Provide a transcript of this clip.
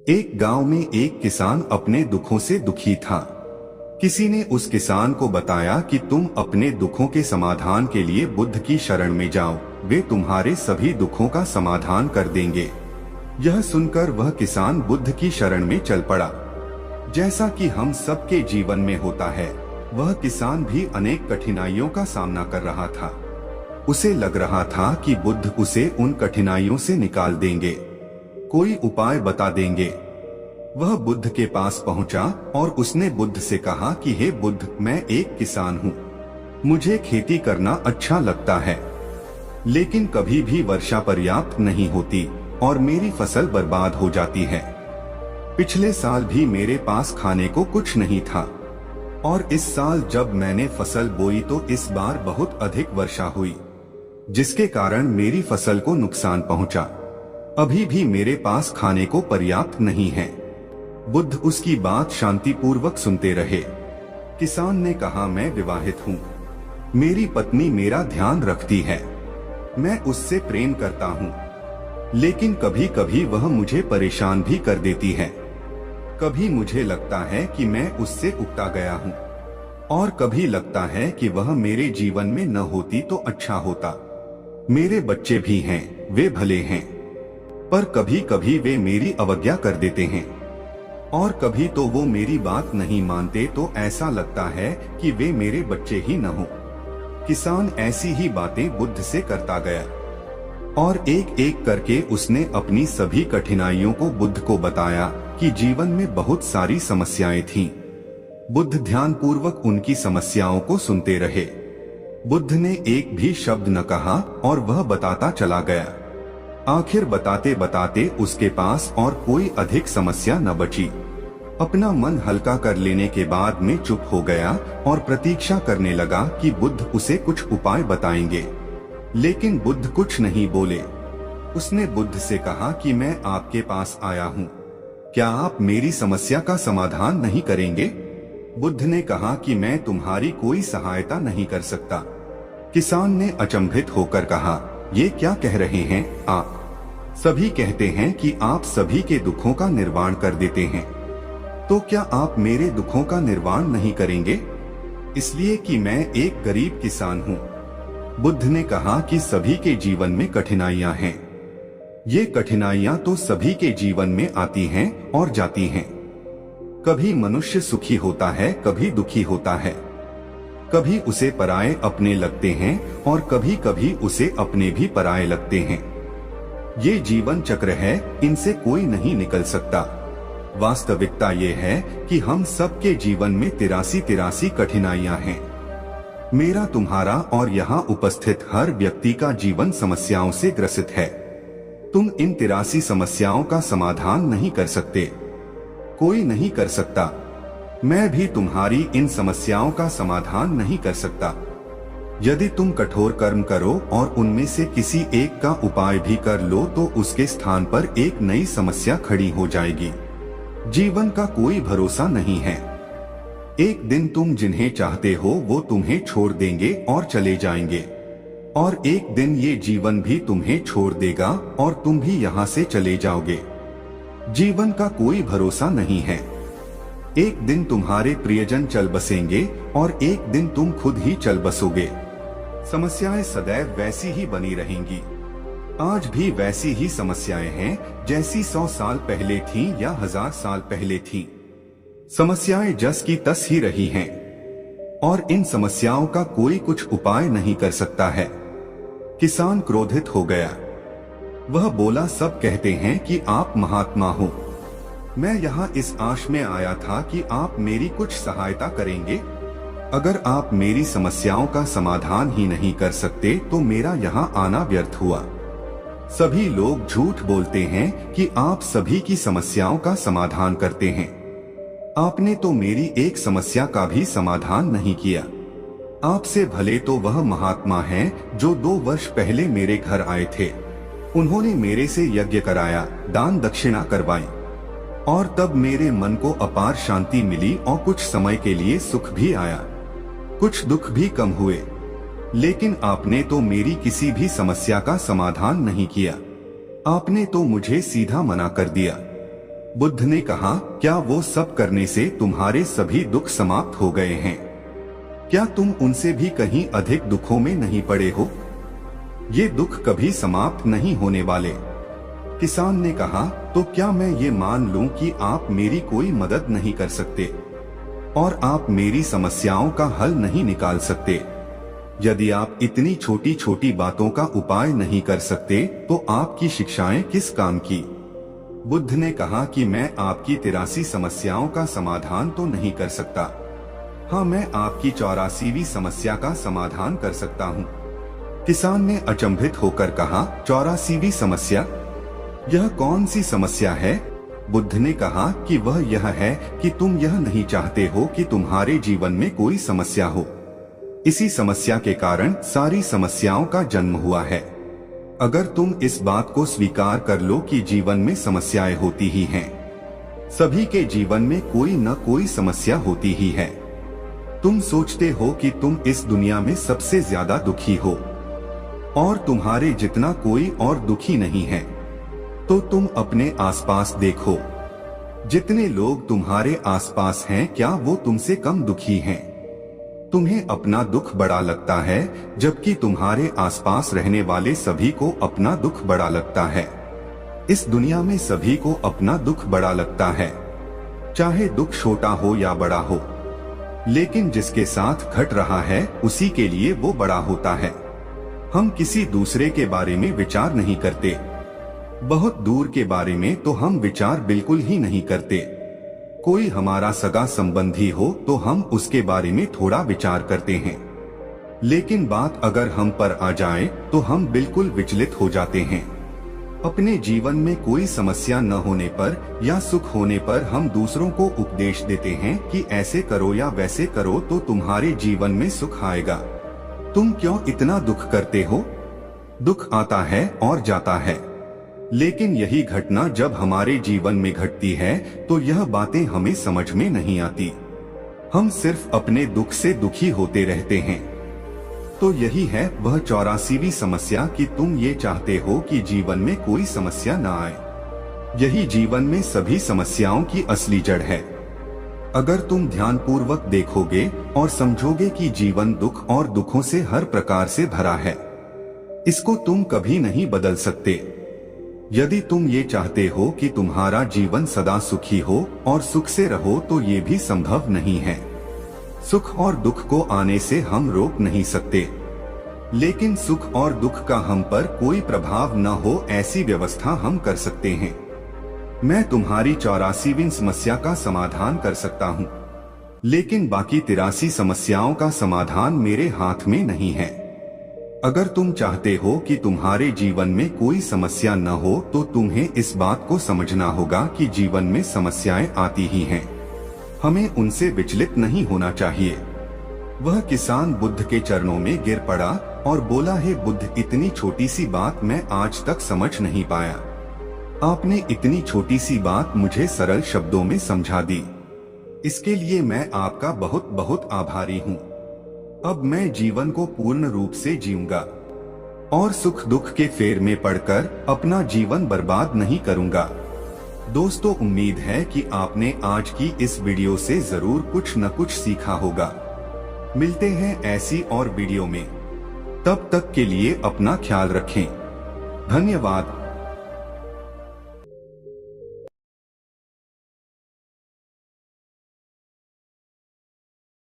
एक गांव में एक किसान अपने दुखों से दुखी था। किसी ने उस किसान को बताया कि तुम अपने दुखों के समाधान के लिए बुद्ध की शरण में जाओ, वे तुम्हारे सभी दुखों का समाधान कर देंगे। यह सुनकर वह किसान बुद्ध की शरण में चल पड़ा। जैसा कि हम सबके जीवन में होता है, वह किसान भी अनेक कठिनाइयों का सामना कर रहा था। उसे लग रहा था कि बुद्ध उसे उन कठिनाइयों से निकाल देंगे, कोई उपाय बता देंगे। वह बुद्ध के पास पहुंचा और उसने बुद्ध से कहा कि हे बुद्ध, मैं एक किसान हूँ। मुझे खेती करना अच्छा लगता है, लेकिन कभी भी वर्षा पर्याप्त नहीं होती और मेरी फसल बर्बाद हो जाती है। पिछले साल भी मेरे पास खाने को कुछ नहीं था और इस साल जब मैंने फसल बोई तो इस बार बहुत अधिक वर्षा हुई, जिसके कारण मेरी फसल को नुकसान पहुंचा। अभी भी मेरे पास खाने को पर्याप्त नहीं है। बुद्ध उसकी बात शांतिपूर्वक सुनते रहे। किसान ने कहा, मैं विवाहित हूँ, मेरी पत्नी मेरा ध्यान रखती है, मैं उससे प्रेम करता हूँ, लेकिन कभी कभी वह मुझे परेशान भी कर देती है। कभी मुझे लगता है कि मैं उससे उकता गया हूँ और कभी लगता है कि वह मेरे जीवन में न होती तो अच्छा होता। मेरे बच्चे भी हैं, वे भले हैं, पर कभी कभी वे मेरी अवज्ञा कर देते हैं और कभी तो वो मेरी बात नहीं मानते, तो ऐसा लगता है कि वे मेरे बच्चे ही न हो। किसान ऐसी ही बातें बुद्ध से करता गया और एक एक करके उसने अपनी सभी कठिनाइयों को बुद्ध को बताया कि जीवन में बहुत सारी समस्याएं थीं। बुद्ध ध्यानपूर्वक उनकी समस्याओं को सुनते रहे। बुद्ध ने एक भी शब्द न कहा और वह बताता चला गया। आखिर बताते बताते उसके पास और कोई अधिक समस्या न बची। अपना मन हल्का कर लेने के बाद में चुप हो गया और प्रतीक्षा करने लगा कि बुद्ध उसे कुछ उपाय बताएंगे, लेकिन बुद्ध कुछ नहीं बोले। उसने बुद्ध से कहा कि मैं आपके पास आया हूँ, क्या आप मेरी समस्या का समाधान नहीं करेंगे? बुद्ध ने कहा कि मैं तुम्हारी कोई सहायता नहीं कर सकता। किसान ने अचंभित होकर कहा, ये क्या कह रहे हैं आप? सभी कहते हैं कि आप सभी के दुखों का निर्वाण कर देते हैं, तो क्या आप मेरे दुखों का निर्वाण नहीं करेंगे? इसलिए कि मैं एक गरीब किसान हूँ। बुद्ध ने कहा कि सभी के जीवन में कठिनाइयां हैं। ये कठिनाइयां तो सभी के जीवन में आती हैं और जाती हैं। कभी मनुष्य सुखी होता है, कभी दुखी होता है, कभी उसे पराये अपने लगते हैं और कभी कभी उसे अपने भी पराये लगते हैं। ये जीवन चक्र है, इनसे कोई नहीं निकल सकता। वास्तविकता ये है कि हम सबके जीवन में 83 कठिनाइयां हैं। मेरा, तुम्हारा और यहाँ उपस्थित हर व्यक्ति का जीवन समस्याओं से ग्रसित है। तुम इन 83 समस्याओं का समाधान नहीं कर सकते, कोई नहीं कर सकता। मैं भी तुम्हारी इन समस्याओं का समाधान नहीं कर सकता। यदि तुम कठोर कर्म करो और उनमें से किसी एक का उपाय भी कर लो तो उसके स्थान पर एक नई समस्या खड़ी हो जाएगी। जीवन का कोई भरोसा नहीं है। एक दिन तुम जिन्हें चाहते हो वो तुम्हें छोड़ देंगे और चले जाएंगे, और एक दिन ये जीवन भी तुम्हें छोड़ देगा और तुम भी यहाँ से चले जाओगे। जीवन का कोई भरोसा नहीं है। एक दिन तुम्हारे प्रियजन चल बसेंगे और एक दिन तुम खुद ही चल बसोगे। समस्याएं सदैव वैसी ही बनी रहेंगी। आज भी वैसी ही समस्याएं हैं जैसी 100 साल पहले थीं या 1000 साल पहले थीं। समस्याएं जस की तस ही रही हैं और इन समस्याओं का कोई कुछ उपाय नहीं कर सकता है। किसान क्रोधित हो गया। वह बोला, सब कहते हैं कि आप महात्मा हो। मैं यहाँ इस आश में आया था कि आप मेरी कुछ सहायता करेंगे। अगर आप मेरी समस्याओं का समाधान ही नहीं कर सकते तो मेरा यहाँ आना व्यर्थ हुआ। सभी लोग झूठ बोलते हैं कि आप सभी की समस्याओं का समाधान करते हैं। आपने तो मेरी एक समस्या का भी समाधान नहीं किया। आपसे भले तो वह महात्मा हैं जो 2 वर्ष पहले मेरे घर आए थे। उन्होंने मेरे से यज्ञ कराया, दान दक्षिणा करवाई और तब मेरे मन को अपार शांति मिली और कुछ समय के लिए सुख भी आया, कुछ दुख भी कम हुए। लेकिन आपने तो मेरी किसी भी समस्या का समाधान नहीं किया। आपने तो मुझे सीधा मना कर दिया। बुद्ध ने कहा, क्या वो सब करने से तुम्हारे सभी दुख समाप्त हो गए हैं? क्या तुम उनसे भी कहीं अधिक दुखों में नहीं पड़े हो? ये दुख कभी समाप्त नहीं होने वाले। किसान ने कहा, तो क्या मैं ये मान लूं कि आप मेरी कोई मदद नहीं कर सकते और आप मेरी समस्याओं का हल नहीं निकाल सकते? यदि आप इतनी छोटी छोटी बातों का उपाय नहीं कर सकते तो आपकी शिक्षाएं किस काम की? बुद्ध ने कहा कि मैं आपकी 83 समस्याओं का समाधान तो नहीं कर सकता। हाँ, मैं आपकी 84वीं समस्या का समाधान कर सकता हूँ। किसान ने अचंभित होकर कहा, 84वीं समस्या? यह कौन सी समस्या है? बुद्ध ने कहा कि वह यह है कि तुम यह नहीं चाहते हो कि तुम्हारे जीवन में कोई समस्या हो। इसी समस्या के कारण सारी समस्याओं का जन्म हुआ है। अगर तुम इस बात को स्वीकार कर लो कि जीवन में समस्याएं होती ही हैं, सभी के जीवन में कोई न कोई समस्या होती ही है। तुम सोचते हो कि तुम इस दुनिया में सबसे ज्यादा दुखी हो और तुम्हारे जितना कोई और दुखी नहीं है, तो तुम अपने आसपास देखो। जितने लोग तुम्हारे आसपास हैं, क्या वो तुमसे कम दुखी हैं? तुम्हें अपना दुख बड़ा लगता है, जबकि तुम्हारे आसपास रहने वाले सभी को अपना दुख बड़ा लगता है। इस दुनिया में सभी को अपना दुख बड़ा लगता है, चाहे दुख छोटा हो या बड़ा हो, लेकिन जिसके साथ घट रहा है उसी के लिए वो बड़ा होता है। हम किसी दूसरे के बारे में विचार नहीं करते, बहुत दूर के बारे में तो हम विचार बिल्कुल ही नहीं करते। कोई हमारा सगा संबंधी हो तो हम उसके बारे में थोड़ा विचार करते हैं, लेकिन बात अगर हम पर आ जाए तो हम बिल्कुल विचलित हो जाते हैं। अपने जीवन में कोई समस्या न होने पर या सुख होने पर हम दूसरों को उपदेश देते हैं कि ऐसे करो या वैसे करो तो तुम्हारे जीवन में सुख आएगा। तुम क्यों इतना दुख करते हो? दुख आता है और जाता है, लेकिन यही घटना जब हमारे जीवन में घटती है तो यह बातें हमें समझ में नहीं आती। हम सिर्फ अपने दुख से दुखी होते रहते हैं। तो यही है वह 84वीं समस्या कि तुम ये चाहते हो कि जीवन में कोई समस्या न आए। यही जीवन में सभी समस्याओं की असली जड़ है। अगर तुम ध्यानपूर्वक देखोगे और समझोगे कि जीवन दुख और दुखों से हर प्रकार से भरा है, इसको तुम कभी नहीं बदल सकते। यदि तुम ये चाहते हो कि तुम्हारा जीवन सदा सुखी हो और सुख से रहो तो ये भी संभव नहीं है। सुख और दुख को आने से हम रोक नहीं सकते, लेकिन सुख और दुख का हम पर कोई प्रभाव न हो ऐसी व्यवस्था हम कर सकते हैं। मैं तुम्हारी 84वीं समस्या का समाधान कर सकता हूँ, लेकिन बाकी 83 समस्याओं का समाधान मेरे हाथ में नहीं है। अगर तुम चाहते हो कि तुम्हारे जीवन में कोई समस्या न हो तो तुम्हें इस बात को समझना होगा कि जीवन में समस्याएं आती ही हैं। हमें उनसे विचलित नहीं होना चाहिए। वह किसान बुद्ध के चरणों में गिर पड़ा और बोला, हे बुद्ध, इतनी छोटी सी बात मैं आज तक समझ नहीं पाया। आपने इतनी छोटी सी बात मुझे सरल शब्दों में समझा दी। इसके लिए मैं आपका बहुत बहुत आभारी हूँ। अब मैं जीवन को पूर्ण रूप से जीऊंगा और सुख दुख के फेर में पड़कर अपना जीवन बर्बाद नहीं करूंगा। दोस्तों, उम्मीद है कि आपने आज की इस वीडियो से जरूर कुछ न कुछ सीखा होगा। मिलते हैं ऐसी और वीडियो में। तब तक के लिए अपना ख्याल रखें। धन्यवाद।